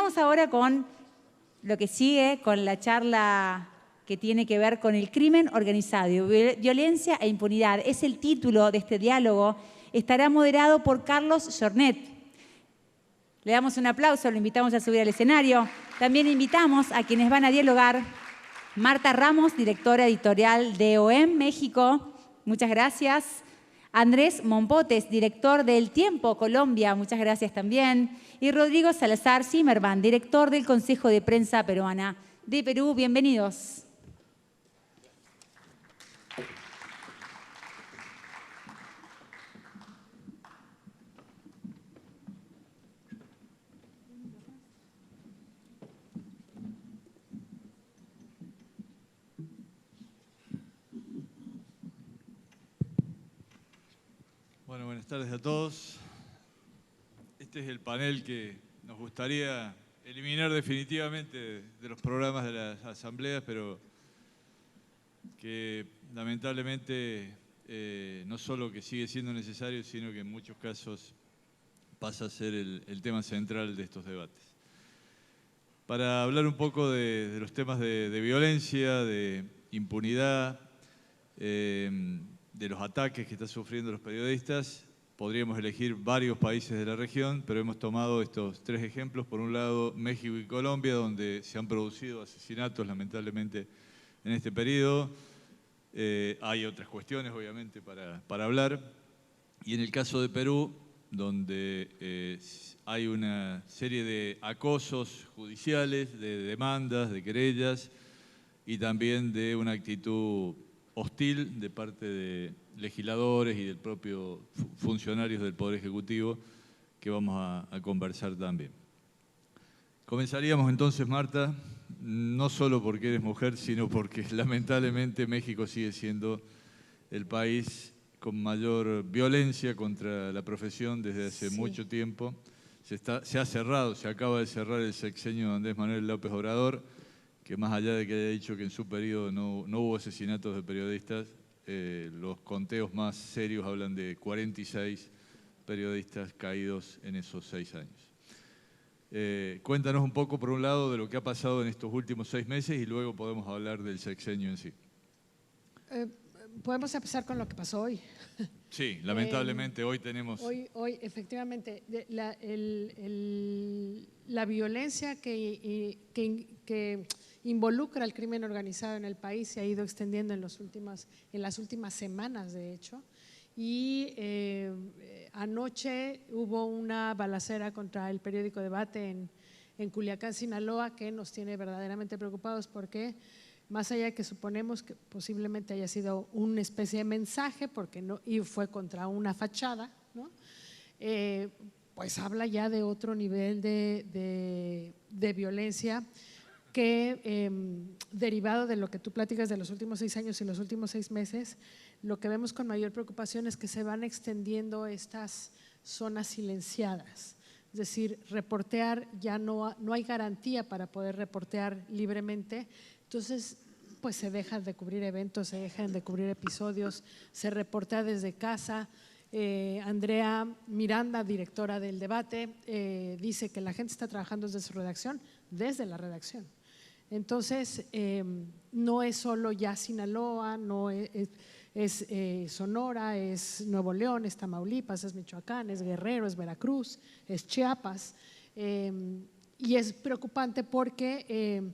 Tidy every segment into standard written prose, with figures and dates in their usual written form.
Comenzamos ahora con lo que sigue, con la charla que tiene que ver con el crimen organizado, violencia e impunidad. Es el título de este diálogo. Estará moderado por Carlos Jornet. Le damos un aplauso, lo invitamos a subir al escenario. También invitamos a quienes van a dialogar. Marta Ramos, directora editorial de OEM México. Muchas gracias. Andrés Mompotes, director de El Tiempo Colombia. Muchas gracias también. Y Rodrigo Salazar Zimmerman, director del Consejo de Prensa Peruana de Perú. Bienvenidos. Bueno, buenas tardes a todos. Este es el panel que nos gustaría eliminar definitivamente de los programas de las asambleas, pero que lamentablemente no solo que sigue siendo necesario, sino que en muchos casos pasa a ser el tema central de estos debates. Para hablar un poco de los temas de violencia, de impunidad, de los ataques que están sufriendo los periodistas, podríamos elegir varios países de la región, pero hemos tomado estos tres ejemplos. Por un lado, México y Colombia, donde se han producido asesinatos, lamentablemente, en este periodo. Hay otras cuestiones, obviamente, para hablar. Y en el caso de Perú, donde hay una serie de acosos judiciales, de demandas, de querellas, y también de una actitud hostil de parte de legisladores y del propio funcionarios del Poder Ejecutivo, que vamos a conversar también. Comenzaríamos entonces, Marta, no solo porque eres mujer, sino porque lamentablemente México sigue siendo el país con mayor violencia contra la profesión desde hace mucho tiempo. Se ha cerrado, se acaba de cerrar el sexenio de Andrés Manuel López Obrador, que más allá de que haya dicho que en su periodo no hubo asesinatos de periodistas, los conteos más serios hablan de 46 periodistas caídos en esos 6 años. Cuéntanos un poco, por un lado, de lo que ha pasado en estos últimos 6 meses y luego podemos hablar del sexenio en sí. Podemos empezar con lo que pasó hoy. Sí, lamentablemente hoy tenemos… Hoy efectivamente, la violencia que involucra al crimen organizado en el país se ha ido extendiendo en las últimas semanas, de hecho. Y anoche hubo una balacera contra el periódico Debate en Culiacán, Sinaloa, que nos tiene verdaderamente preocupados porque… Más allá de que suponemos que posiblemente haya sido una especie de mensaje, y fue contra una fachada, ¿no? Pues habla ya de otro nivel de violencia que, derivado de lo que tú platicas de los últimos 6 años y los últimos 6 meses, lo que vemos con mayor preocupación es que se van extendiendo estas zonas silenciadas. Es decir, reportear ya no hay garantía para poder reportear libremente. Entonces, pues se dejan de cubrir eventos, se dejan de cubrir episodios, se reportea desde casa. Andrea Miranda, directora del Debate, dice que la gente está trabajando desde la redacción. Entonces, no es solo ya Sinaloa, no es Sonora, es Nuevo León, es Tamaulipas, es Michoacán, es Guerrero, es Veracruz, es Chiapas. Y es preocupante porque…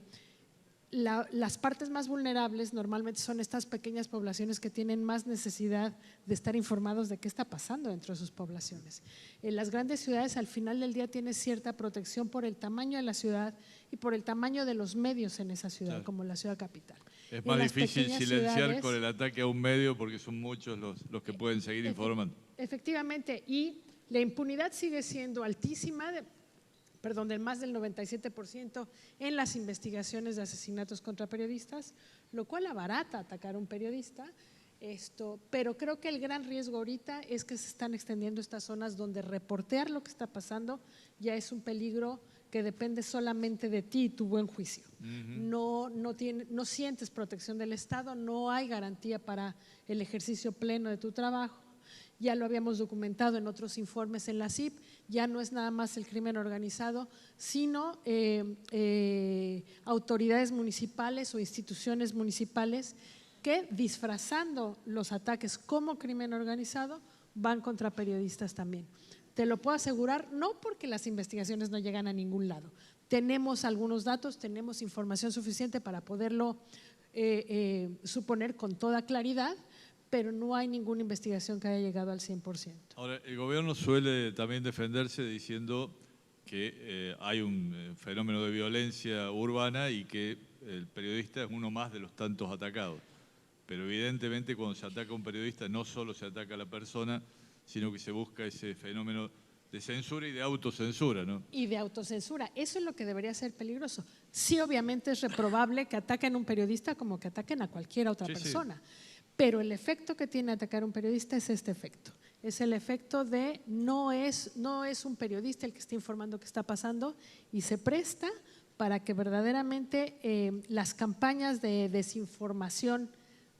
las partes más vulnerables normalmente son estas pequeñas poblaciones que tienen más necesidad de estar informados de qué está pasando dentro de sus poblaciones. En las grandes ciudades al final del día tiene cierta protección por el tamaño de la ciudad y por el tamaño de los medios en esa ciudad, claro, como la ciudad capital. Es más difícil silenciar con el ataque a un medio porque son muchos los que pueden seguir informando. Efectivamente, y la impunidad sigue siendo altísima, del más del 97% en las investigaciones de asesinatos contra periodistas, lo cual abarata atacar a un periodista. Pero creo que el gran riesgo ahorita es que se están extendiendo estas zonas donde reportear lo que está pasando ya es un peligro que depende solamente de ti y tu buen juicio. No sientes protección del Estado, no hay garantía para el ejercicio pleno de tu trabajo. ya lo habíamos documentado en otros informes en la CIP, ya no es nada más el crimen organizado, sino autoridades municipales o instituciones municipales que, disfrazando los ataques como crimen organizado, van contra periodistas también. Te lo puedo asegurar, no porque las investigaciones no llegan a ningún lado. Tenemos algunos datos, tenemos información suficiente para poderlo suponer con toda claridad, pero no hay ninguna investigación que haya llegado al 100%. Ahora, el gobierno suele también defenderse diciendo que hay un fenómeno de violencia urbana y que el periodista es uno más de los tantos atacados. Pero evidentemente cuando se ataca a un periodista no solo se ataca a la persona, sino que se busca ese fenómeno de censura y de autocensura, ¿no? Y de autocensura, eso es lo que debería ser peligroso. Sí, obviamente es reprobable que ataquen a un periodista como que ataquen a cualquier otra persona. Sí. Pero el efecto que tiene atacar a un periodista es este efecto. Es el efecto de no es un periodista el que está informando qué está pasando y se presta para que verdaderamente las campañas de desinformación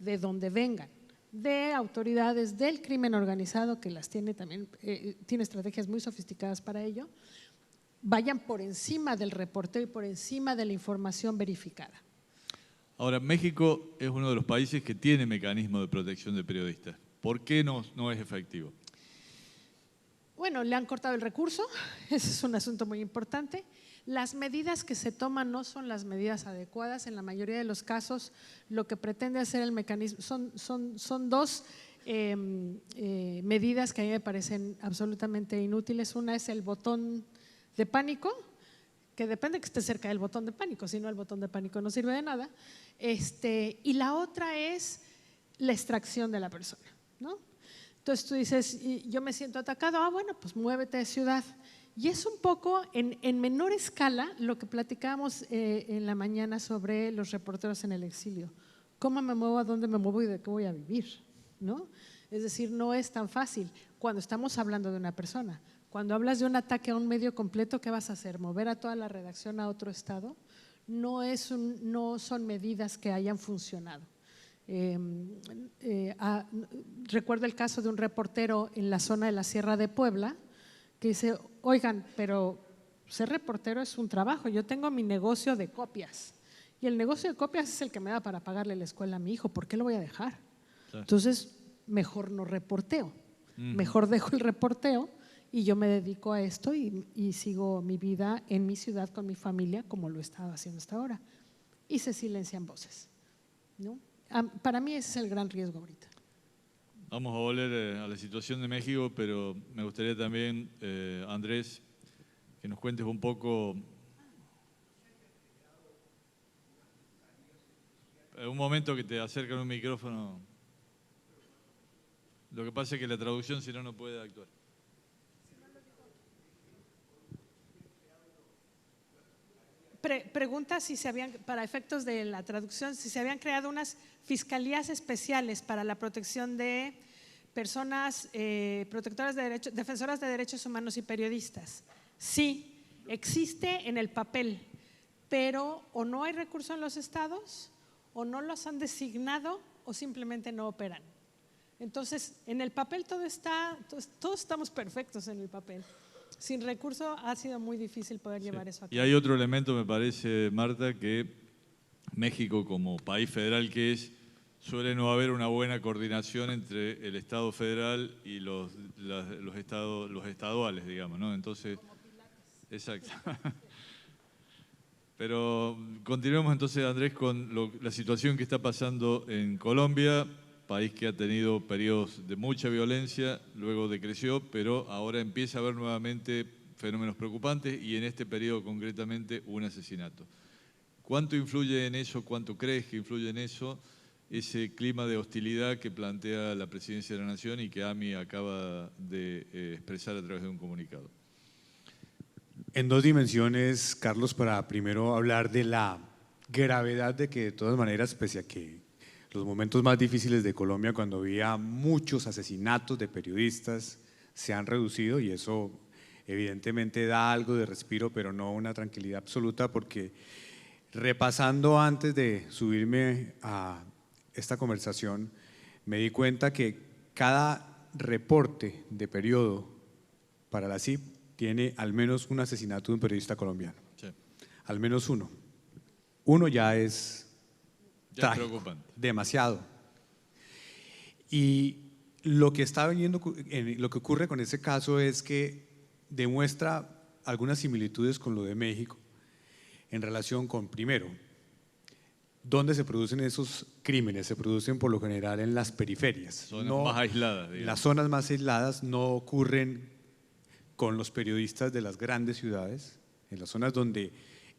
de donde vengan, de autoridades del crimen organizado, que las tiene también, tiene estrategias muy sofisticadas para ello, vayan por encima del reporteo y por encima de la información verificada. Ahora, México es uno de los países que tiene mecanismos de protección de periodistas. ¿Por qué no es efectivo? Bueno, le han cortado el recurso, ese es un asunto muy importante. Las medidas que se toman no son las medidas adecuadas. En la mayoría de los casos, lo que pretende hacer el mecanismo son dos medidas que a mí me parecen absolutamente inútiles. Una es el botón de pánico, que depende que esté cerca del botón de pánico, si no el botón de pánico no sirve de nada. Y la otra es la extracción de la persona, ¿no? Entonces tú dices, yo me siento atacado, bueno, pues muévete de ciudad. Y es un poco en menor escala lo que platicábamos en la mañana sobre los reporteros en el exilio. ¿Cómo me muevo, a dónde me muevo y de qué voy a vivir? ¿No? Es decir, no es tan fácil cuando estamos hablando de una persona. Cuando hablas de un ataque a un medio completo, ¿qué vas a hacer? ¿Mover a toda la redacción a otro estado? No son medidas que hayan funcionado. Recuerdo el caso de un reportero en la zona de la Sierra de Puebla que dice, oigan, pero ser reportero es un trabajo, yo tengo mi negocio de copias y el negocio de copias es el que me da para pagarle la escuela a mi hijo, ¿por qué lo voy a dejar? Claro. Entonces, mejor no reporteo, mejor dejo el reporteo y yo me dedico a esto y sigo mi vida en mi ciudad con mi familia como lo he estado haciendo hasta ahora. Y se silencian voces, ¿no? Para mí ese es el gran riesgo ahorita. Vamos a volver a la situación de México, pero me gustaría también, Andrés, que nos cuentes un poco. Un momento que te acercan un micrófono. Lo que pasa es que la traducción, si no, no puede actuar. Pregunta si se habían, para efectos de la traducción, si se habían creado unas fiscalías especiales para la protección de personas protectoras de derechos, defensoras de derechos humanos y periodistas. Sí, existe en el papel, pero o no hay recursos en los estados, o no los han designado, o simplemente no operan. Entonces, en el papel todo está, todos estamos perfectos en el papel. Sin recurso ha sido muy difícil poder llevar eso a cabo. Y hay otro elemento, me parece, Marta, que México, como país federal que es, suele no haber una buena coordinación entre el Estado federal y los estaduales, digamos, ¿no? Entonces, exacto. Pero continuemos entonces, Andrés, con la situación que está pasando en Colombia, país que ha tenido periodos de mucha violencia, luego decreció, pero ahora empieza a haber nuevamente fenómenos preocupantes y en este periodo concretamente un asesinato. ¿Cuánto influye en eso, cuánto crees que influye en eso ese clima de hostilidad que plantea la Presidencia de la Nación y que AMI acaba de expresar a través de un comunicado? En dos dimensiones, Carlos, para primero hablar de la gravedad de que de todas maneras, pese a que los momentos más difíciles de Colombia, cuando había muchos asesinatos de periodistas, se han reducido y eso evidentemente da algo de respiro, pero no una tranquilidad absoluta, porque repasando antes de subirme a esta conversación, me di cuenta que cada reporte de periodo para la CIP tiene al menos un asesinato de un periodista colombiano. Sí. Al menos uno. Uno ya es Ya trágico, preocupante. demasiado. Y lo que está viniendo, lo que ocurre con ese caso es que demuestra algunas similitudes con lo de México en relación con, primero, ¿dónde se producen esos crímenes? Se producen por lo general en las periferias. Zonas más aisladas, digamos. Las zonas más aisladas no ocurren con los periodistas de las grandes ciudades, en las zonas donde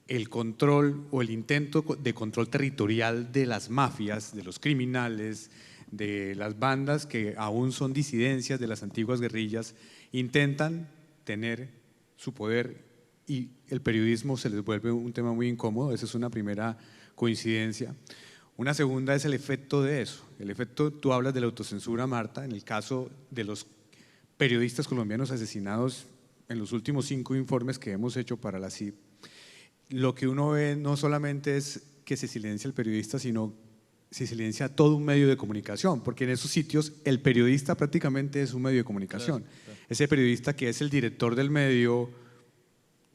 el control o el intento de control territorial de las mafias, de los criminales, de las bandas que aún son disidencias de las antiguas guerrillas, intentan tener su poder y el periodismo se les vuelve un tema muy incómodo. Esa es una primera coincidencia. Una segunda es el efecto de eso. El efecto, tú hablas de la autocensura, Marta, en el caso de los periodistas colombianos asesinados en los últimos 5 informes que hemos hecho para la CIP. Lo que uno ve no solamente es que se silencia el periodista, sino se silencia todo un medio de comunicación, porque en esos sitios el periodista prácticamente es un medio de comunicación. Claro. Ese periodista que es el director del medio,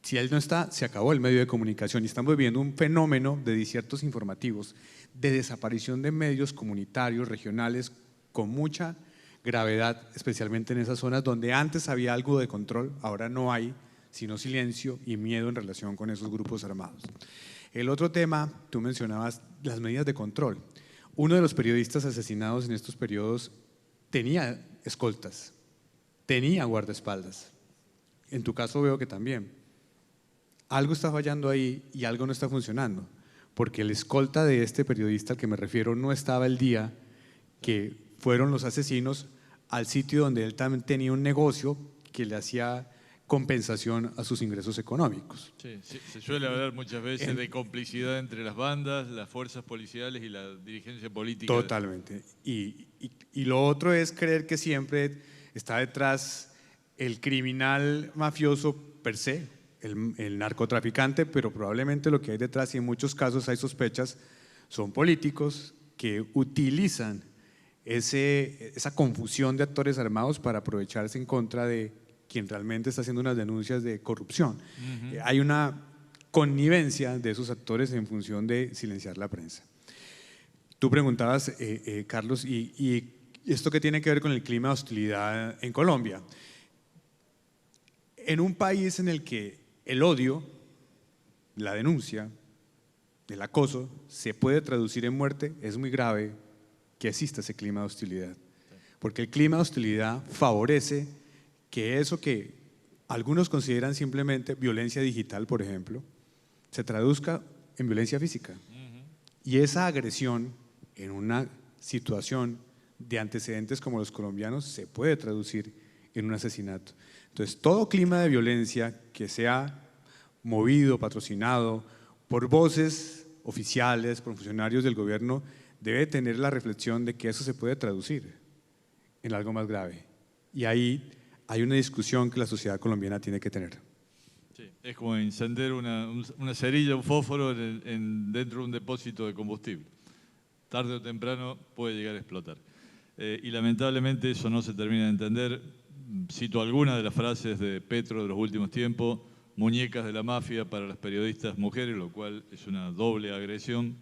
si él no está, se acabó el medio de comunicación. Y estamos viviendo un fenómeno de desiertos informativos, de desaparición de medios comunitarios, regionales, con mucha gravedad, especialmente en esas zonas donde antes había algo de control, ahora no hay, sino silencio y miedo en relación con esos grupos armados. El otro tema, tú mencionabas las medidas de control. Uno de los periodistas asesinados en estos periodos tenía escoltas, tenía guardaespaldas. En tu caso veo que también. Algo está fallando ahí y algo no está funcionando, porque el escolta de este periodista al que me refiero no estaba el día que fueron los asesinos al sitio donde él también tenía un negocio que le hacía compensación a sus ingresos económicos. Sí, sí, se suele hablar muchas veces de complicidad entre las bandas, las fuerzas policiales y la dirigencia política. Totalmente. Y lo otro es creer que siempre está detrás el criminal mafioso per se, el narcotraficante, pero probablemente lo que hay detrás, y en muchos casos hay sospechas, son políticos que utilizan esa confusión de actores armados para aprovecharse en contra de quien realmente está haciendo unas denuncias de corrupción. Hay una connivencia de esos actores en función de silenciar la prensa. Tú preguntabas, Carlos, y esto qué tiene que ver con el clima de hostilidad en Colombia. En un país en el que el odio, la denuncia, el acoso se puede traducir en muerte, es muy grave que exista ese clima de hostilidad. Porque el clima de hostilidad favorece que eso que algunos consideran simplemente violencia digital, por ejemplo, se traduzca en violencia física. Y esa agresión en una situación de antecedentes como los colombianos se puede traducir en un asesinato. Entonces, todo clima de violencia que sea movido, patrocinado por voces oficiales, por funcionarios del gobierno, debe tener la reflexión de que eso se puede traducir en algo más grave. Y ahí hay una discusión que la sociedad colombiana tiene que tener. Sí, es como encender una cerilla, un fósforo dentro de un depósito de combustible. Tarde o temprano puede llegar a explotar. Y lamentablemente eso no se termina de entender. Cito algunas de las frases de Petro de los últimos tiempos: muñecas de la mafia para las periodistas mujeres, lo cual es una doble agresión.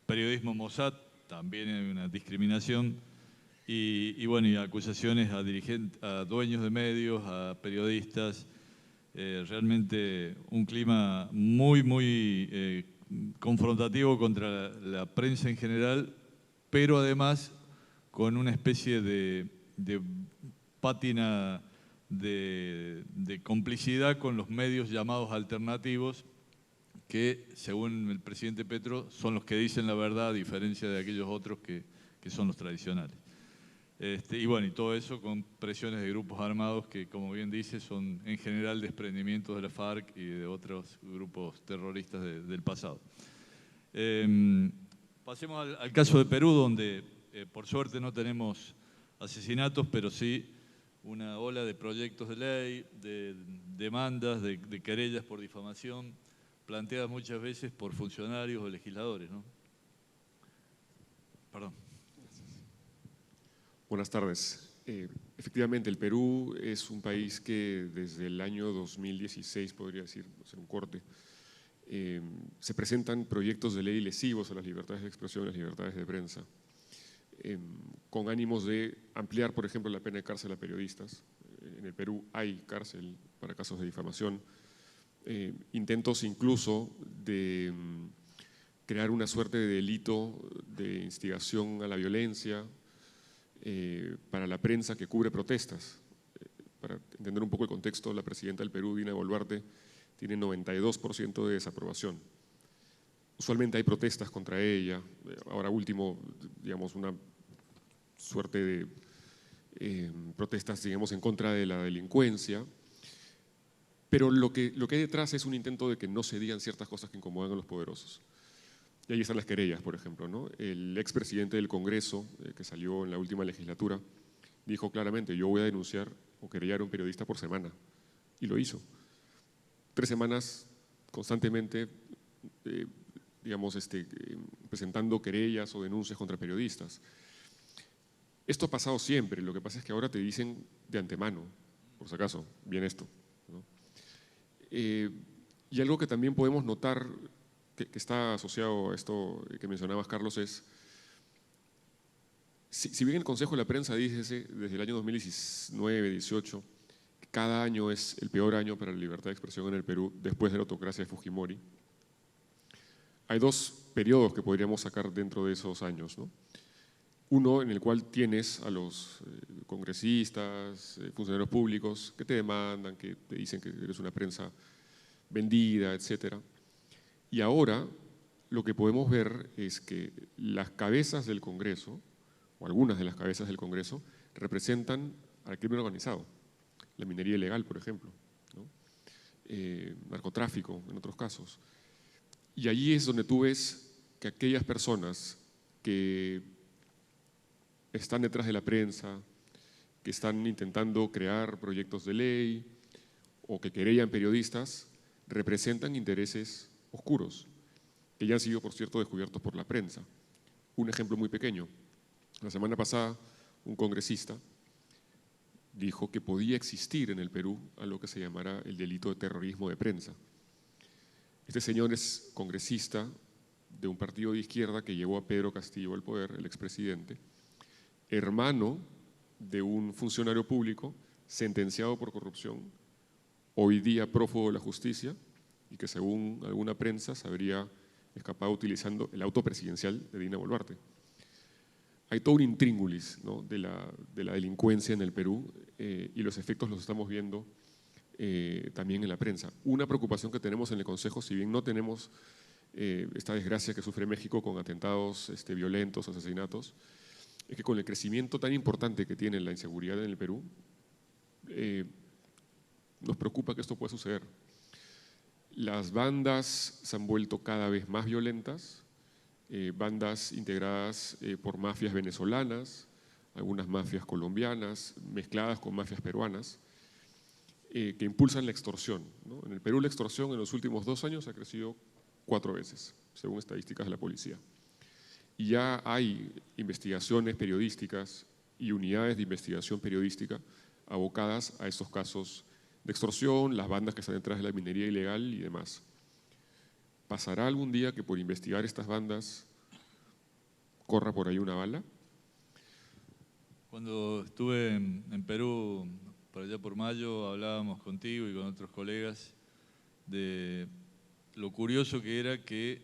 Periodismo Mossad, también hay una discriminación. Y bueno, y acusaciones a dirigentes, a dueños de medios, a periodistas. Realmente un clima muy confrontativo contra la prensa en general, pero además con una especie de pátina de complicidad con los medios llamados alternativos, que según el presidente Petro son los que dicen la verdad, a diferencia de aquellos otros que son los tradicionales. Y bueno, y todo eso con presiones de grupos armados que, como bien dice, son en general desprendimientos de la FARC y de otros grupos terroristas del pasado. Pasemos al caso de Perú, donde por suerte no tenemos asesinatos, pero sí una ola de proyectos de ley, de demandas, de querellas por difamación, planteadas muchas veces por funcionarios o legisladores, ¿no? Perdón. Buenas tardes. Efectivamente, el Perú es un país que desde el año 2016, podría decir, hacer un corte, se presentan proyectos de ley lesivos a las libertades de expresión y las libertades de prensa, con ánimos de ampliar, por ejemplo, la pena de cárcel a periodistas. En el Perú hay cárcel para casos de difamación, intentos incluso de crear una suerte de delito de instigación a la violencia para la prensa que cubre protestas. Para entender un poco el contexto, la presidenta del Perú, Dina Boluarte, tiene 92% de desaprobación. Usualmente hay protestas contra ella, ahora último, digamos, una suerte de protestas, digamos, en contra de la delincuencia, pero lo que hay detrás es un intento de que no se digan ciertas cosas que incomodan a los poderosos. Y ahí están las querellas, por ejemplo, ¿no? El expresidente del Congreso, que salió en la última legislatura, dijo claramente: yo voy a denunciar o querellar a un periodista por semana, y lo hizo. 3 semanas constantemente, digamos, presentando querellas o denuncias contra periodistas. Esto ha pasado siempre, lo que pasa es que ahora te dicen de antemano, por si acaso, bien esto, ¿no? Y algo que también podemos notar que está asociado a esto que mencionabas, Carlos, es, si bien el Consejo de la Prensa dice desde el año 2019-18, cada año es el peor año para la libertad de expresión en el Perú después de la autocracia de Fujimori, hay 2 periodos que podríamos sacar dentro de esos años, ¿no? Uno en el cual tienes a los congresistas, funcionarios públicos que te demandan, que te dicen que eres una prensa vendida, etcétera. Y ahora lo que podemos ver es que las cabezas del Congreso, o algunas de las cabezas del Congreso, representan al crimen organizado, la minería ilegal, por ejemplo, ¿no? Narcotráfico en otros casos. Y allí es donde tú ves que aquellas personas que están detrás de la prensa, que están intentando crear proyectos de ley o que querellan periodistas, representan intereses oscuros, que ya han sido, por cierto, descubiertos por la prensa. Un ejemplo muy pequeño: la semana pasada un congresista dijo que podía existir en el Perú algo que se llamara el delito de terrorismo de prensa. Este señor es congresista de un partido de izquierda que llevó a Pedro Castillo al poder, el expresidente, hermano de un funcionario público sentenciado por corrupción, hoy día prófugo de la justicia, y que según alguna prensa se habría escapado utilizando el auto presidencial de Dina Boluarte. Hay todo un intríngulis, ¿no?, de la delincuencia en el Perú, y los efectos los estamos viendo también en la prensa. Una preocupación que tenemos en el Consejo, si bien no tenemos esta desgracia que sufre México con atentados violentos, asesinatos, es que con el crecimiento tan importante que tiene la inseguridad en el Perú, nos preocupa que esto pueda suceder. Las bandas se han vuelto cada vez más violentas, bandas integradas por mafias venezolanas, algunas mafias colombianas, mezcladas con mafias peruanas, que impulsan la extorsión, ¿no? En el Perú la extorsión en los últimos 2 años ha crecido 4 veces, según estadísticas de la policía. Y ya hay investigaciones periodísticas y unidades de investigación periodística abocadas a estos casos de extorsión, las bandas que están detrás de la minería ilegal y demás. ¿Pasará algún día que por investigar estas bandas corra por ahí una bala? Cuando estuve en Perú, por allá por mayo, hablábamos contigo y con otros colegas de lo curioso que era que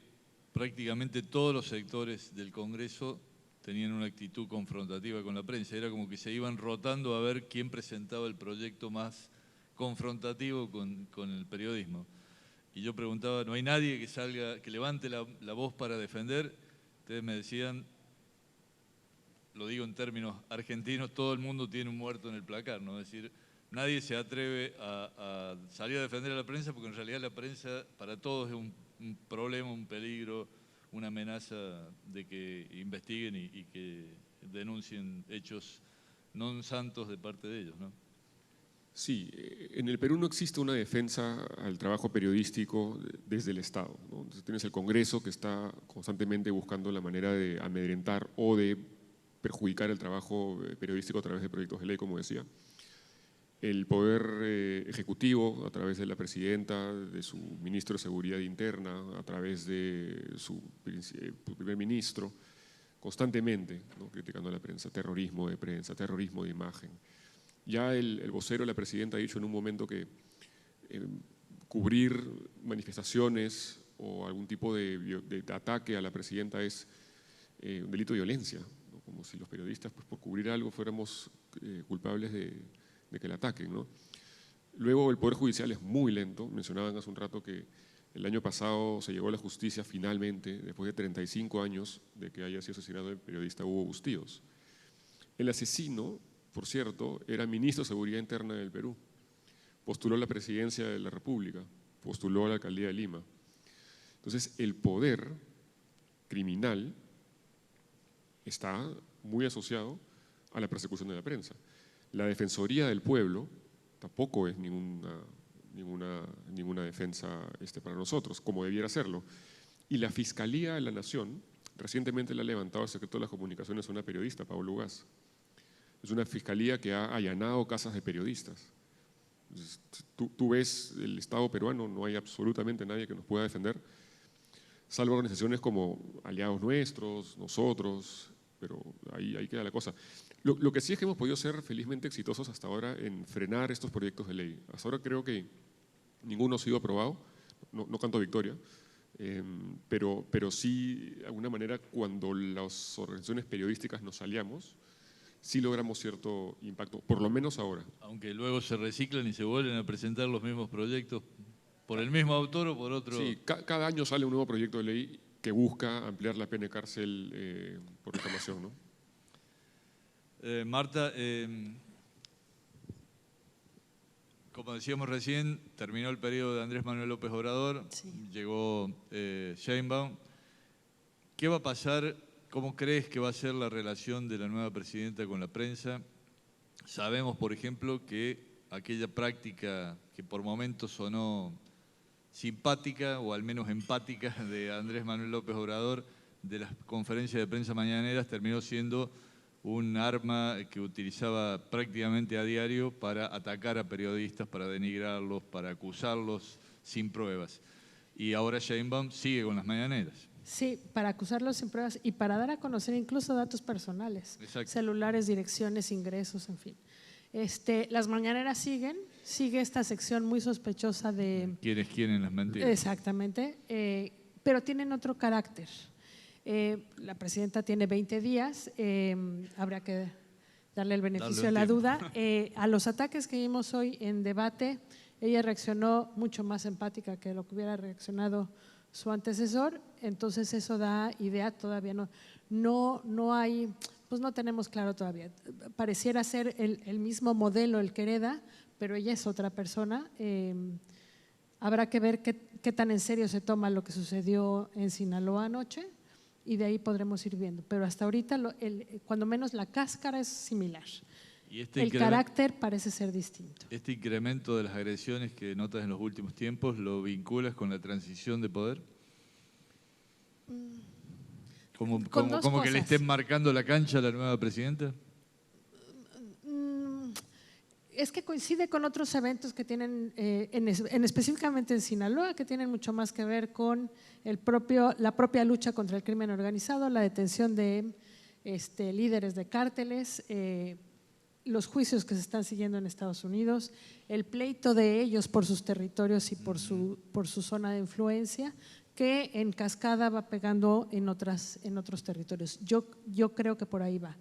prácticamente todos los sectores del Congreso tenían una actitud confrontativa con la prensa. Era como que se iban rotando a ver quién presentaba el proyecto más confrontativo con el periodismo. Y yo preguntaba, ¿no hay nadie que salga, que levante la voz para defender? Ustedes me decían, lo digo en términos argentinos, todo el mundo tiene un muerto en el placar, ¿no? Es decir, nadie se atreve a salir a defender a la prensa porque en realidad la prensa para todos es un problema, un peligro, una amenaza de que investiguen y que denuncien hechos no santos de parte de ellos, ¿no? Sí, en el Perú no existe una defensa al trabajo periodístico desde el Estado, ¿no? Entonces tienes el Congreso que está constantemente buscando la manera de amedrentar o de perjudicar el trabajo periodístico a través de proyectos de ley, como decía. El Poder Ejecutivo, a través de la Presidenta, de su Ministro de Seguridad Interna, a través de su Primer Ministro, constantemente, ¿no?, criticando a la prensa, terrorismo de prensa, terrorismo de imagen. Ya el vocero de la Presidenta ha dicho en un momento que cubrir manifestaciones o algún tipo de ataque a la Presidenta es un delito de violencia, ¿no?, como si los periodistas, pues, por cubrir algo fuéramos culpables de que la ataquen, ¿no? Luego el Poder Judicial es muy lento. Mencionaban hace un rato que el año pasado se llegó a la justicia finalmente, después de 35 años de que haya sido asesinado el periodista Hugo Bustíos. El asesino, por cierto, era ministro de Seguridad Interna del Perú, postuló a la presidencia de la República, postuló a la alcaldía de Lima. Entonces, el poder criminal está muy asociado a la persecución de la prensa. La Defensoría del Pueblo tampoco es ninguna defensa para nosotros, como debiera serlo. Y la Fiscalía de la Nación recientemente le ha levantado el secreto de las comunicaciones a una periodista, Pablo Ugaz. Es una fiscalía que ha allanado casas de periodistas. Entonces, tú ves el Estado peruano, no hay absolutamente nadie que nos pueda defender, salvo organizaciones como Aliados Nuestros, nosotros, pero ahí queda la cosa. Lo que sí es que hemos podido ser felizmente exitosos hasta ahora en frenar estos proyectos de ley. Hasta ahora creo que ninguno ha sido aprobado, no canto victoria, pero sí, de alguna manera, cuando las organizaciones periodísticas nos aliamos, sí logramos cierto impacto, por lo menos ahora. Aunque luego se reciclan y se vuelven a presentar los mismos proyectos por el mismo autor o por otro. Sí, cada año sale un nuevo proyecto de ley que busca ampliar la pena de cárcel por difamación, ¿no? Marta, como decíamos recién, terminó el periodo de Andrés Manuel López Obrador, Sí. Llegó Sheinbaum. ¿Qué va a pasar? ¿Cómo crees que va a ser la relación de la nueva presidenta con la prensa? Sabemos, por ejemplo, que aquella práctica que por momentos sonó simpática o al menos empática de Andrés Manuel López Obrador, de las conferencias de prensa mañaneras, terminó siendo un arma que utilizaba prácticamente a diario para atacar a periodistas, para denigrarlos, para acusarlos sin pruebas. Y ahora Sheinbaum sigue con las mañaneras. Sí, para acusarlos sin pruebas y para dar a conocer incluso datos personales, Exacto. celulares, direcciones, ingresos, en fin. Las mañaneras sigue esta sección muy sospechosa de… ¿Quiénes quieren las mentiras? Exactamente, pero tienen otro carácter. La presidenta tiene 20 días, habrá que darle el beneficio de la duda. A los ataques que vimos hoy en debate, ella reaccionó mucho más empática que lo que hubiera reaccionado su antecesor, entonces eso da idea, todavía no hay, pues no tenemos claro todavía. Pareciera ser el mismo modelo el que hereda, pero ella es otra persona. Habrá que ver qué tan en serio se toma lo que sucedió en Sinaloa anoche y de ahí podremos ir viendo. Pero hasta ahorita, cuando menos la cáscara es similar. ¿Y el carácter parece ser distinto. ¿Este incremento de las agresiones que notas en los últimos tiempos lo vinculas con la transición de poder? ¿Como que le estén marcando la cancha a la nueva presidenta? Es que coincide con otros eventos que tienen, específicamente en Sinaloa, que tienen mucho más que ver con la propia lucha contra el crimen organizado, la detención de líderes de cárteles, los juicios que se están siguiendo en Estados Unidos, el pleito de ellos por sus territorios y por su zona de influencia, que en cascada va pegando en otros territorios. Yo creo que por ahí va.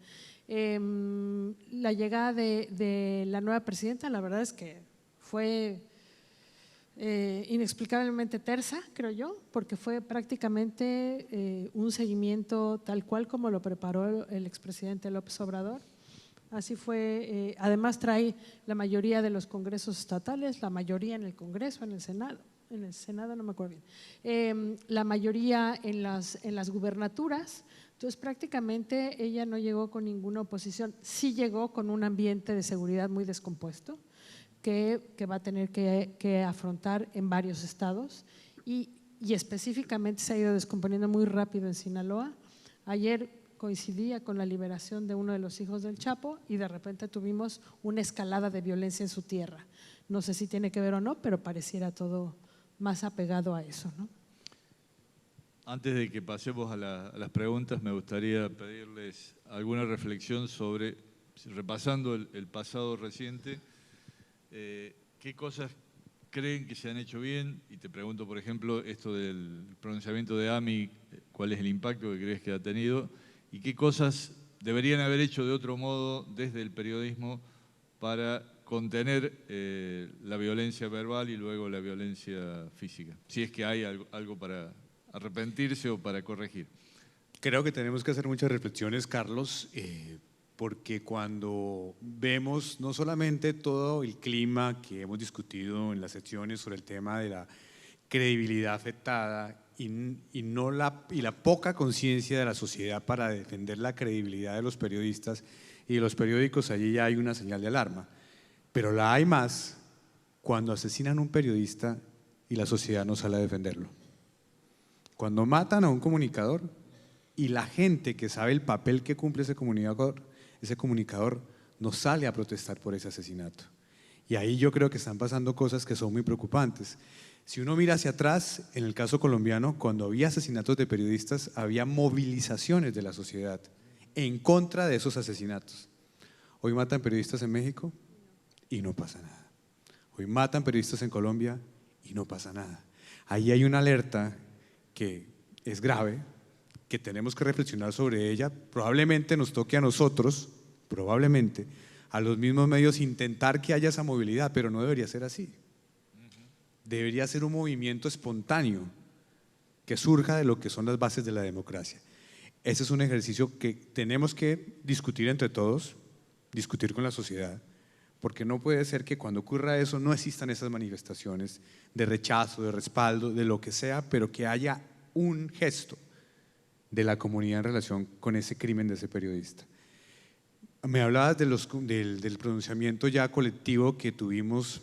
La llegada de la nueva presidenta, la verdad es que fue inexplicablemente tersa, creo yo, porque fue prácticamente un seguimiento tal cual como lo preparó el expresidente López Obrador. Así fue, además trae la mayoría de los congresos estatales, la mayoría en el Congreso, en el Senado no me acuerdo bien, la mayoría en las gubernaturas. Entonces prácticamente ella no llegó con ninguna oposición, sí llegó con un ambiente de seguridad muy descompuesto que va a tener que afrontar en varios estados y específicamente se ha ido descomponiendo muy rápido en Sinaloa. Ayer coincidía con la liberación de uno de los hijos del Chapo y de repente tuvimos una escalada de violencia en su tierra. No sé si tiene que ver o no, pero pareciera todo más apegado a eso, ¿no? Antes de que pasemos a las preguntas, me gustaría pedirles alguna reflexión sobre, repasando el pasado reciente, qué cosas creen que se han hecho bien. Y te pregunto, por ejemplo, esto del pronunciamiento de AMI, ¿cuál es el impacto que crees que ha tenido? ¿Y qué cosas deberían haber hecho de otro modo desde el periodismo para contener la violencia verbal y luego la violencia física? Si es que hay algo para arrepentirse o para corregir. Creo que tenemos que hacer muchas reflexiones, Carlos, porque cuando vemos no solamente todo el clima que hemos discutido en las secciones sobre el tema de la credibilidad afectada y la poca conciencia de la sociedad para defender la credibilidad de los periodistas y de los periódicos, allí ya hay una señal de alarma. Pero la hay más cuando asesinan a un periodista y la sociedad no sale a defenderlo. Cuando matan a un comunicador y la gente que sabe el papel que cumple ese comunicador no sale a protestar por ese asesinato. Y ahí yo creo que están pasando cosas que son muy preocupantes. Si uno mira hacia atrás, en el caso colombiano, cuando había asesinatos de periodistas, había movilizaciones de la sociedad en contra de esos asesinatos. Hoy matan periodistas en México y no pasa nada. Hoy matan periodistas en Colombia y no pasa nada. Ahí hay una alerta que es grave, que tenemos que reflexionar sobre ella. Probablemente nos toque a nosotros, probablemente, a los mismos medios intentar que haya esa movilidad, pero no debería ser así. Debería ser un movimiento espontáneo que surja de lo que son las bases de la democracia. Ese es un ejercicio que tenemos que discutir entre todos, discutir con la sociedad, porque no puede ser que cuando ocurra eso no existan esas manifestaciones de rechazo, de respaldo, de lo que sea, pero que haya un gesto de la comunidad en relación con ese crimen de ese periodista. Me hablabas del pronunciamiento ya colectivo que tuvimos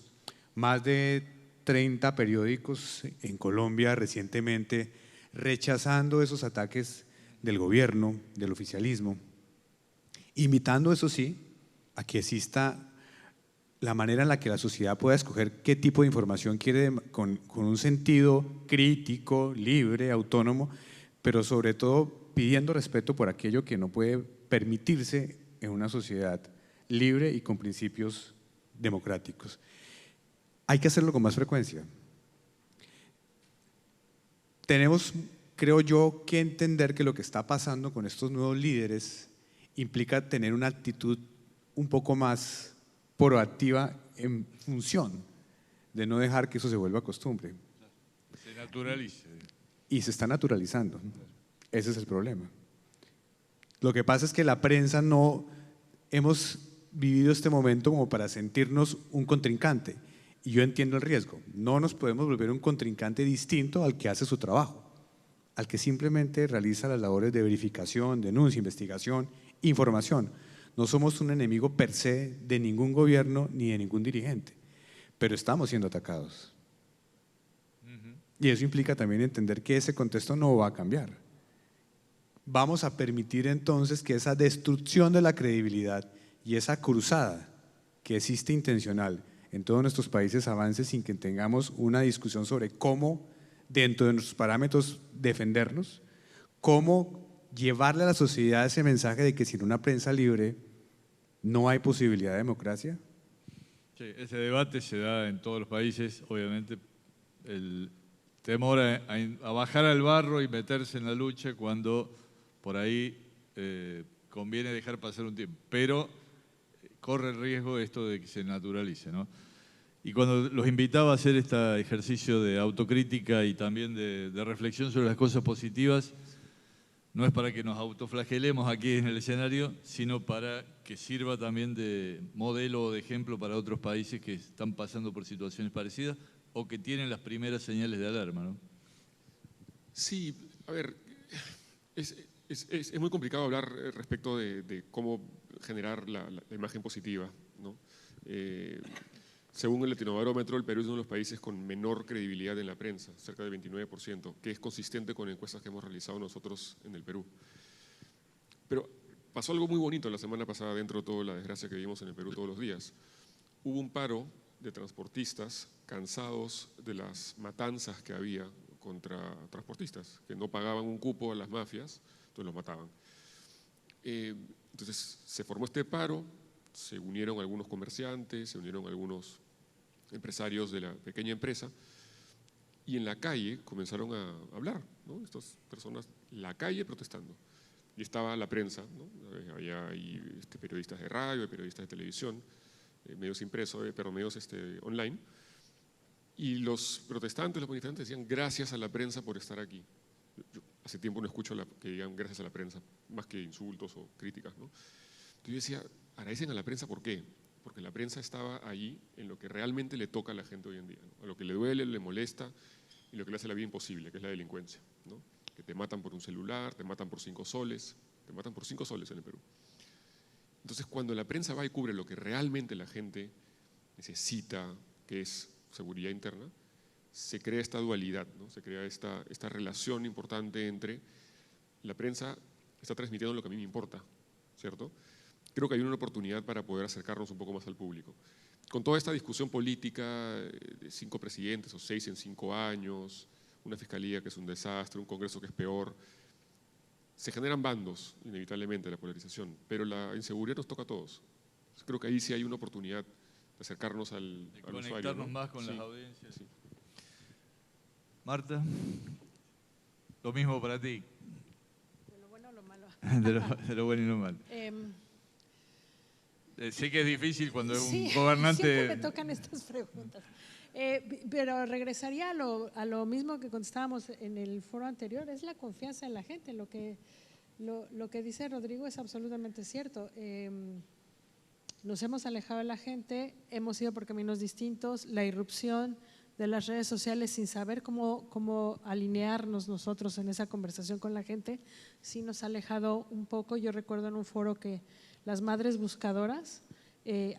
más de 30 periódicos en Colombia recientemente rechazando esos ataques del gobierno, del oficialismo, invitando, eso sí, a que exista la manera en la que la sociedad pueda escoger qué tipo de información quiere con un sentido crítico, libre, autónomo, pero sobre todo pidiendo respeto por aquello que no puede permitirse en una sociedad libre y con principios democráticos. Hay que hacerlo con más frecuencia. Tenemos, creo yo, que entender que lo que está pasando con estos nuevos líderes implica tener una actitud un poco más proactiva en función de no dejar que eso se vuelva costumbre. Se naturalice. Y se está naturalizando. Ese es el problema. Lo que pasa es que la prensa no hemos vivido este momento como para sentirnos un contrincante. Y yo entiendo el riesgo. No nos podemos volver un contrincante distinto al que hace su trabajo, al que simplemente realiza las labores de verificación, denuncia, investigación, información. No somos un enemigo per se de ningún gobierno ni de ningún dirigente, pero estamos siendo atacados. Y eso implica también entender que ese contexto no va a cambiar. Vamos a permitir entonces que esa destrucción de la credibilidad y esa cruzada que existe intencional en todos nuestros países avance sin que tengamos una discusión sobre cómo, dentro de nuestros parámetros, defendernos, cómo llevarle a la sociedad ese mensaje de que sin una prensa libre no hay posibilidad de democracia. Sí, ese debate se da en todos los países, obviamente, el temor a bajar al barro y meterse en la lucha cuando por ahí conviene dejar pasar un tiempo, pero corre el riesgo esto de que se naturalice, ¿no? Y cuando los invitaba a hacer este ejercicio de autocrítica y también de reflexión sobre las cosas positivas, no es para que nos autoflagelemos aquí en el escenario, sino para que sirva también de modelo o de ejemplo para otros países que están pasando por situaciones parecidas o que tienen las primeras señales de alarma, ¿no? Sí, a ver, es muy complicado hablar respecto de cómo generar la imagen positiva, ¿no? Según el Latinobarómetro, el Perú es uno de los países con menor credibilidad en la prensa, cerca del 29%, que es consistente con encuestas que hemos realizado nosotros en el Perú. Pero pasó algo muy bonito la semana pasada dentro de toda la desgracia que vivimos en el Perú todos los días. Hubo un paro de transportistas cansados de las matanzas que había contra transportistas, que no pagaban un cupo a las mafias, entonces los mataban. Entonces se formó este paro, se unieron algunos comerciantes, se unieron algunos empresarios de la pequeña empresa y en la calle comenzaron a hablar, ¿no? Estas personas, la calle protestando. Y estaba la prensa, ¿no? Había ahí periodistas de radio, periodistas de televisión, medios impresos, pero medios online. Y los protestantes, los manifestantes decían gracias a la prensa por estar aquí. Yo hace tiempo no escucho que digan gracias a la prensa, más que insultos o críticas, ¿no? Entonces yo decía, agradecen a la prensa, ¿por qué? Porque la prensa estaba allí en lo que realmente le toca a la gente hoy en día, ¿no? A lo que le duele, le molesta y lo que le hace la vida imposible, que es la delincuencia, ¿no? Que te matan por un celular, te matan por 5 soles, te matan por 5 soles en el Perú. Entonces cuando la prensa va y cubre lo que realmente la gente necesita, que es seguridad interna, se crea esta dualidad, ¿no? Se crea esta relación importante entre la prensa está transmitiendo lo que a mí me importa, ¿cierto? Creo que hay una oportunidad para poder acercarnos un poco más al público. Con toda esta discusión política de 5 presidentes o 6 en 5 años, una fiscalía que es un desastre, un Congreso que es peor, se generan bandos, inevitablemente, la polarización, pero la inseguridad nos toca a todos. Creo que ahí sí hay una oportunidad de acercarnos al usuario. Conectarnos, ¿no?, más con las audiencias. Sí. Marta, lo mismo para ti. ¿De lo bueno o lo malo? de lo bueno y lo malo. Sé que es difícil cuando es un gobernante… Siempre me tocan estas preguntas. Pero regresaría a lo mismo que contestábamos en el foro anterior, es la confianza en la gente. Lo que dice Rodrigo es absolutamente cierto. Nos hemos alejado de la gente, hemos ido por caminos distintos, la irrupción de las redes sociales sin saber cómo alinearnos nosotros en esa conversación con la gente, sí nos ha alejado un poco. Yo recuerdo en un foro que las madres buscadoras,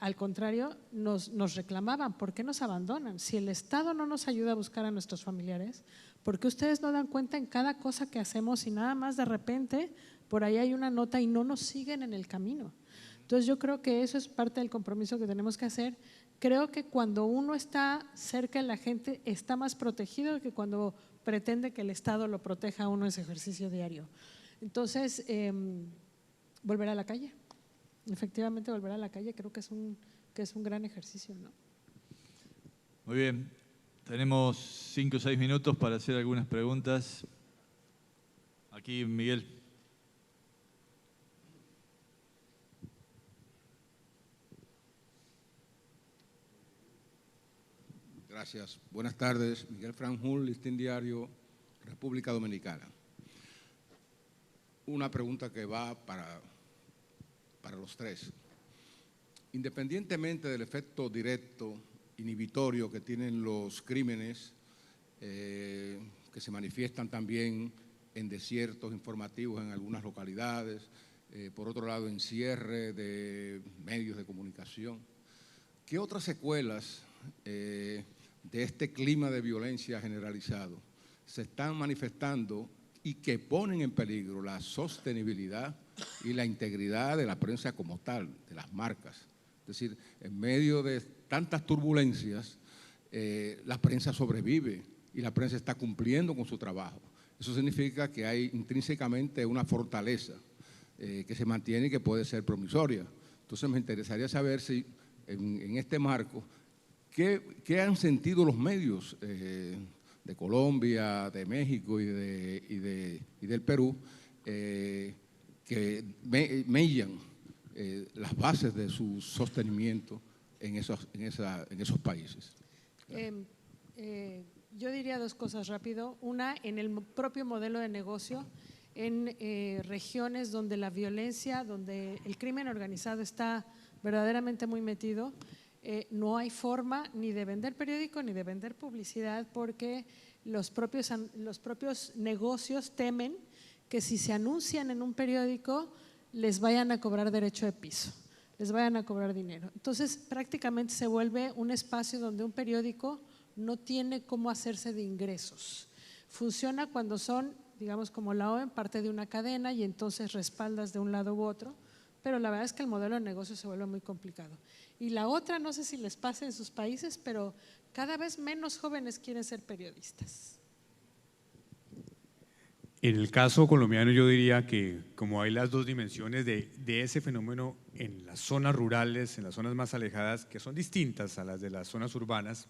al contrario, nos reclamaban, ¿por qué nos abandonan? Si el Estado no nos ayuda a buscar a nuestros familiares, ¿por qué ustedes no dan cuenta en cada cosa que hacemos y nada más de repente por ahí hay una nota y no nos siguen en el camino? Entonces yo creo que eso es parte del compromiso que tenemos que hacer. Creo que cuando uno está cerca de la gente está más protegido que cuando pretende que el Estado lo proteja a uno en ese ejercicio diario. Entonces, volver a la calle. Efectivamente, volver a la calle creo que es un gran ejercicio, ¿no? Muy bien, tenemos 5 o 6 minutos para hacer algunas preguntas. Aquí, Miguel. Gracias. Buenas tardes. Miguel Franjul, Listín Diario, República Dominicana. Una pregunta que va para los tres. Independientemente del efecto directo, inhibitorio que tienen los crímenes, que se manifiestan también en desiertos informativos en algunas localidades, por otro lado en cierre de medios de comunicación, ¿qué otras secuelas de este clima de violencia generalizado se están manifestando y que ponen en peligro la sostenibilidad y la integridad de la prensa como tal, de las marcas? Es decir, en medio de tantas turbulencias, la prensa sobrevive y la prensa está cumpliendo con su trabajo. Eso significa que hay intrínsecamente una fortaleza que se mantiene y que puede ser promisoria. Entonces me interesaría saber si en este marco, ¿qué han sentido los medios de Colombia, de México y del Perú que mellan las bases de su sostenimiento en esos países? Yo diría 2 cosas rápido. Una, en el propio modelo de negocio, en regiones donde la violencia, donde el crimen organizado está verdaderamente muy metido, no hay forma ni de vender periódico ni de vender publicidad, porque los propios negocios temen que si se anuncian en un periódico les vayan a cobrar derecho de piso, les vayan a cobrar dinero. Entonces prácticamente se vuelve un espacio donde un periódico no tiene cómo hacerse de ingresos. Funciona cuando son digamos como la OEM, parte de una cadena y entonces respaldas de un lado u otro, pero la verdad es que el modelo de negocio se vuelve muy complicado. Y la otra, no sé si les pasa en sus países, pero cada vez menos jóvenes quieren ser periodistas. En el caso colombiano yo diría que como hay las dos dimensiones de ese fenómeno en las zonas rurales, en las zonas más alejadas, que son distintas a las de las zonas urbanas,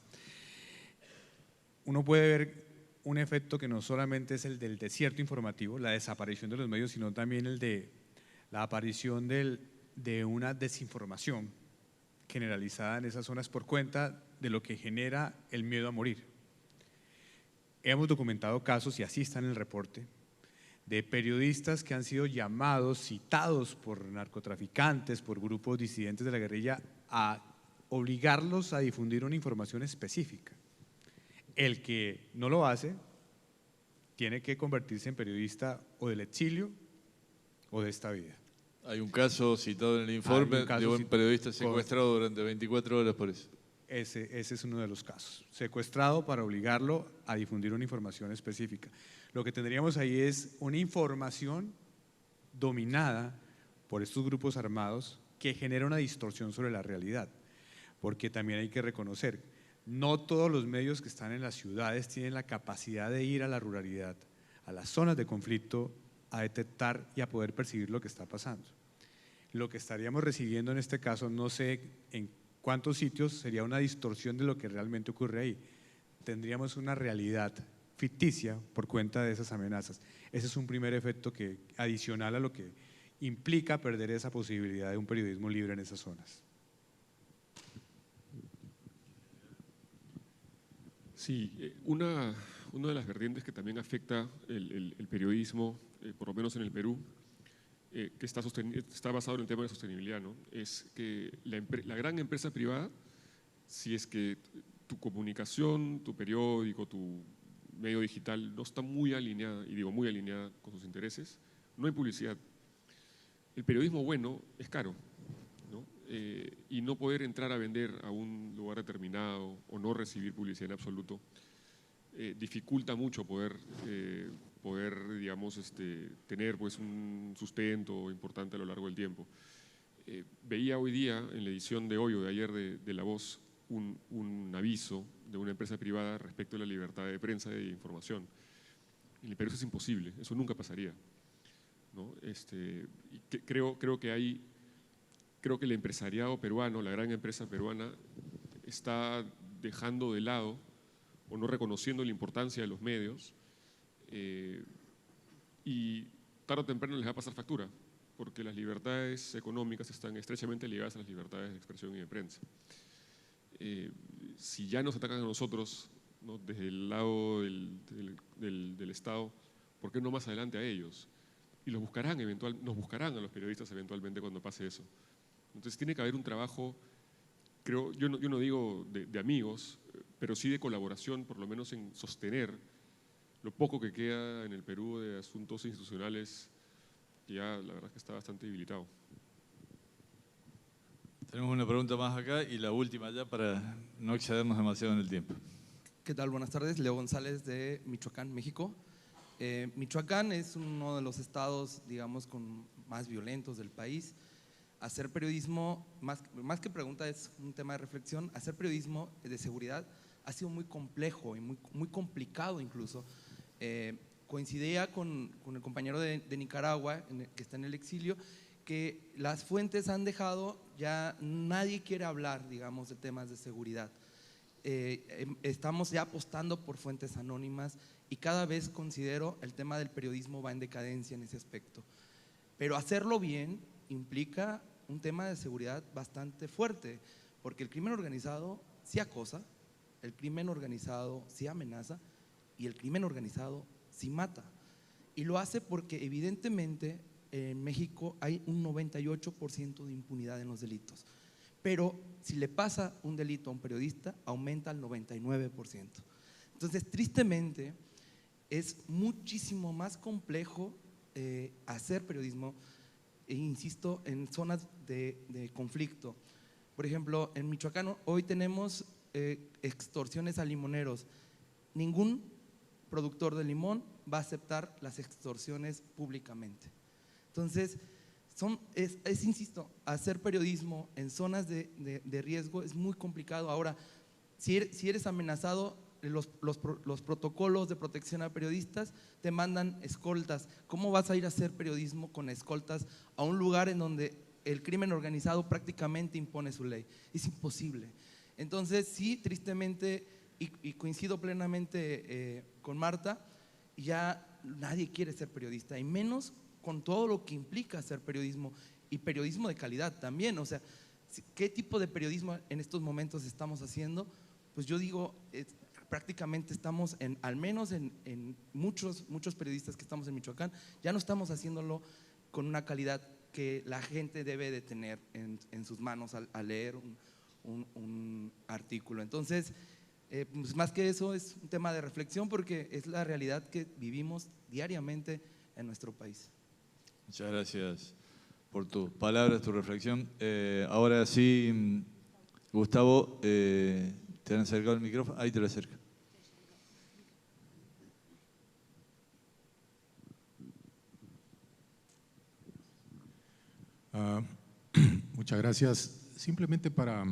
uno puede ver un efecto que no solamente es el del desierto informativo, la desaparición de los medios, sino también el de la aparición de una desinformación generalizada en esas zonas por cuenta de lo que genera el miedo a morir. Hemos documentado casos, y así está en el reporte, de periodistas que han sido llamados, citados por narcotraficantes, por grupos disidentes de la guerrilla, a obligarlos a difundir una información específica. El que no lo hace tiene que convertirse en periodista o del exilio o de esta vida. Hay un caso citado en el informe de un periodista secuestrado durante 24 horas por eso. Ese es uno de los casos, secuestrado para obligarlo a difundir una información específica. Lo que tendríamos ahí es una información dominada por estos grupos armados que genera una distorsión sobre la realidad, porque también hay que reconocer, no todos los medios que están en las ciudades tienen la capacidad de ir a la ruralidad, a las zonas de conflicto, a detectar y a poder percibir lo que está pasando. Lo que estaríamos recibiendo en este caso, no sé en cuántos sitios, sería una distorsión de lo que realmente ocurre ahí. Tendríamos una realidad ficticia por cuenta de esas amenazas. Ese es un primer efecto que, adicional a lo que implica perder esa posibilidad de un periodismo libre en esas zonas. Sí, una de las vertientes que también afecta el periodismo, por lo menos en el Perú, que está basado en el tema de sostenibilidad, ¿no? Es que la gran empresa privada, si es que tu comunicación, tu periódico, tu medio digital no está muy alineada, y digo muy alineada con sus intereses, no hay publicidad. El periodismo bueno es caro, ¿no? Y no poder entrar a vender a un lugar determinado o no recibir publicidad en absoluto dificulta mucho poder digamos, tener pues un sustento importante a lo largo del tiempo. Veía hoy día en la edición de hoy o de ayer de La Voz un aviso de una empresa privada respecto a la libertad de prensa y de información. En el Perú eso es imposible, eso nunca pasaría, ¿no? Y creo que el empresariado peruano, la gran empresa peruana, está dejando de lado o no reconociendo la importancia de los medios, y tarde o temprano les va a pasar factura, porque las libertades económicas están estrechamente ligadas a las libertades de expresión y de prensa. Si ya nos atacan a nosotros, ¿no?, desde el lado del Estado, ¿por qué no más adelante a ellos? Y nos buscarán a los periodistas eventualmente cuando pase eso. Entonces tiene que haber un trabajo, creo, yo no digo de amigos, pero sí de colaboración, por lo menos en sostener lo poco que queda en el Perú de asuntos institucionales, que ya la verdad es que está bastante debilitado. Tenemos una pregunta más acá y la última ya para no excedernos demasiado en el tiempo. ¿Qué tal? Buenas tardes, Leo González de Michoacán, México. Michoacán es uno de los estados, digamos, con más violentos del país. Hacer periodismo, más que pregunta, es un tema de reflexión. Hacer periodismo de seguridad ha sido muy complejo y muy complicado incluso. Coincidía con el compañero de Nicaragua, que está en el exilio, que las fuentes han dejado, ya nadie quiere hablar, digamos, de temas de seguridad. Estamos ya apostando por fuentes anónimas y cada vez considero el tema del periodismo va en decadencia en ese aspecto. Pero hacerlo bien implica un tema de seguridad bastante fuerte, porque el crimen organizado sí acosa, el crimen organizado sí amenaza y el crimen organizado sí mata. Y lo hace porque evidentemente en México hay un 98% de impunidad en los delitos. Pero si le pasa un delito a un periodista, aumenta al 99%. Entonces, tristemente, es muchísimo más complejo hacer periodismo, e insisto, en zonas de conflicto. Por ejemplo, en Michoacán hoy tenemos extorsiones a limoneros. Ningún productor de limón va a aceptar las extorsiones públicamente. Entonces, insisto, hacer periodismo en zonas de riesgo es muy complicado. Ahora, si eres amenazado, los protocolos de protección a periodistas te mandan escoltas. ¿Cómo vas a ir a hacer periodismo con escoltas a un lugar en donde el crimen organizado prácticamente impone su ley? Es imposible. Entonces, sí, tristemente, y coincido plenamente con Marta, ya nadie quiere ser periodista, y menos con todo lo que implica hacer periodismo, y periodismo de calidad también. O sea, ¿qué tipo de periodismo en estos momentos estamos haciendo? Pues yo digo, prácticamente estamos al menos en muchos periodistas que estamos en Michoacán, ya no estamos haciéndolo con una calidad que la gente debe de tener en sus manos al leer un artículo. Entonces, pues más que eso, es un tema de reflexión, porque es la realidad que vivimos diariamente en nuestro país. Muchas gracias por tus palabras, tu reflexión. Ahora sí, Gustavo, ¿te han acercado el micrófono? Ahí te lo acerca. Muchas gracias. Simplemente para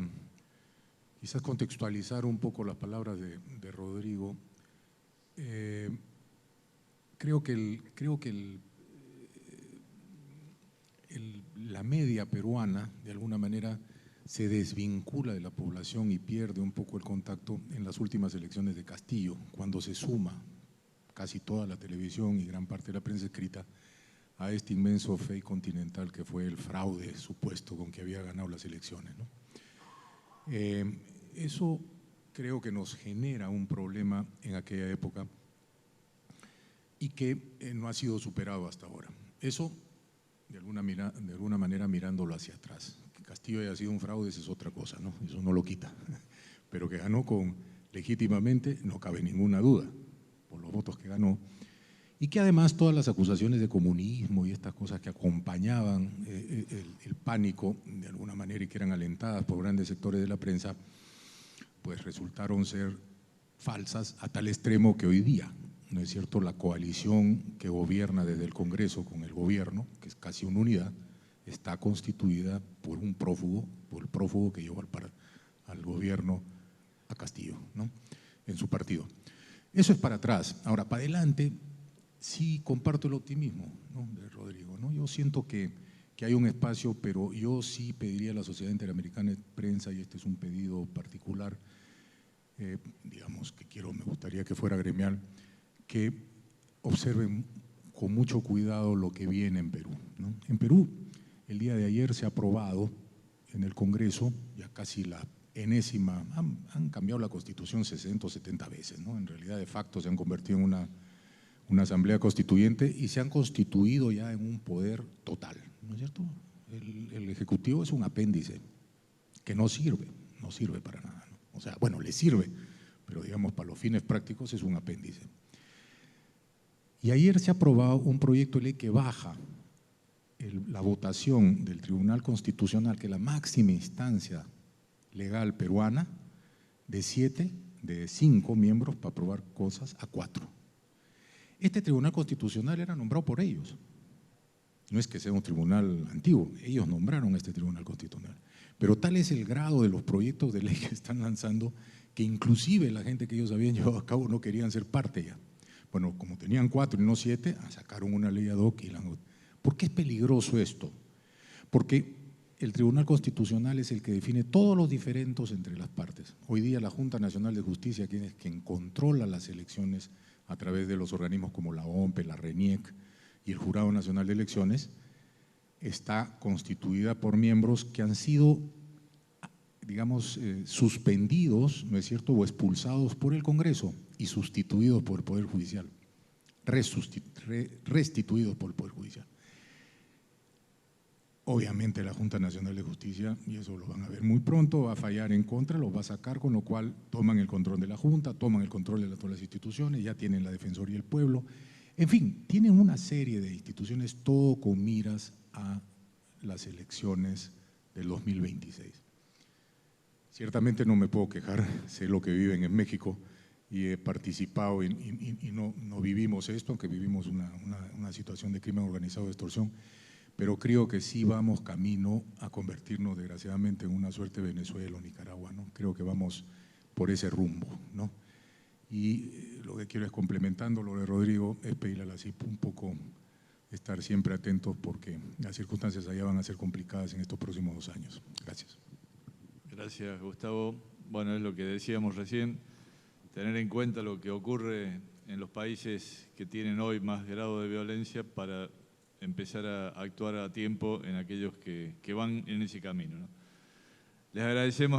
quizás contextualizar un poco las palabras de Rodrigo, creo que la media peruana, de alguna manera, se desvincula de la población y pierde un poco el contacto en las últimas elecciones de Castillo, cuando se suma casi toda la televisión y gran parte de la prensa escrita a este inmenso fake continental que fue el fraude supuesto con que había ganado las elecciones, ¿no? Eso creo que nos genera un problema en aquella época y que no ha sido superado hasta ahora. Eso, de alguna manera, mirándolo hacia atrás. Que Castillo haya sido un fraude, esa es otra cosa, ¿no? Eso no lo quita. Pero que ganó legítimamente, no cabe ninguna duda, por los votos que ganó. Y que además todas las acusaciones de comunismo y estas cosas que acompañaban el pánico, de alguna manera, y que eran alentadas por grandes sectores de la prensa, pues resultaron ser falsas a tal extremo que hoy día, ¿no es cierto?, la coalición que gobierna desde el Congreso con el gobierno, que es casi una unidad, está constituida por un prófugo, por el prófugo que llevó al gobierno a Castillo, ¿no?, en su partido. Eso es para atrás. Ahora, para adelante, sí comparto el optimismo, ¿no?, de Rodrigo, ¿no? Yo siento que hay un espacio, pero yo sí pediría a la Sociedad Interamericana de Prensa, y este es un pedido particular, digamos que me gustaría que fuera gremial, que observen con mucho cuidado lo que viene en Perú, ¿no? En Perú, el día de ayer se ha aprobado en el Congreso, ya casi la enésima, han cambiado la Constitución 60 o 70 veces, ¿no? En realidad, de facto, se han convertido en una asamblea constituyente y se han constituido ya en un poder total, ¿no es cierto? El Ejecutivo es un apéndice que no sirve para nada, ¿no? O sea, bueno, le sirve, pero digamos para los fines prácticos es un apéndice. Y ayer se ha aprobado un proyecto de ley que baja la votación del Tribunal Constitucional, que es la máxima instancia legal peruana, de 5 miembros para aprobar cosas a 4. Este Tribunal Constitucional era nombrado por ellos. No es que sea un tribunal antiguo, ellos nombraron este Tribunal Constitucional. Pero tal es el grado de los proyectos de ley que están lanzando que inclusive la gente que ellos habían llevado a cabo no querían ser parte ya. Bueno, como tenían 4 y no 7, sacaron una ley ad hoc. ¿Por qué es peligroso esto? Porque el Tribunal Constitucional es el que define todos los diferendos entre las partes. Hoy día la Junta Nacional de Justicia, quien controla las elecciones a través de los organismos como la OMPE, la RENIEC y el Jurado Nacional de Elecciones, está constituida por miembros que han sido, digamos, suspendidos, ¿no es cierto?, o expulsados por el Congreso y sustituidos por el Poder Judicial, restituidos por el Poder Judicial. Obviamente la Junta Nacional de Justicia, y eso lo van a ver muy pronto, va a fallar en contra, los va a sacar, con lo cual toman el control de la Junta, toman el control de todas las instituciones, ya tienen la Defensoría del Pueblo, en fin, tienen una serie de instituciones, todo con miras a las elecciones del 2026. Ciertamente no me puedo quejar, sé lo que viven en México y he participado y no vivimos esto, aunque vivimos una situación de crimen organizado de extorsión, pero creo que sí vamos camino a convertirnos desgraciadamente en una suerte de Venezuela o Nicaragua, ¿no? Creo que vamos por ese rumbo, ¿no? Y lo que quiero es, complementando lo de Rodrigo, es pedirle a la CIP un poco estar siempre atentos porque las circunstancias allá van a ser complicadas en estos próximos 2 años. Gracias. Gracias, Gustavo. Bueno, es lo que decíamos recién, tener en cuenta lo que ocurre en los países que tienen hoy más grado de violencia para empezar a actuar a tiempo en aquellos que van en ese camino, ¿no? Les agradecemos.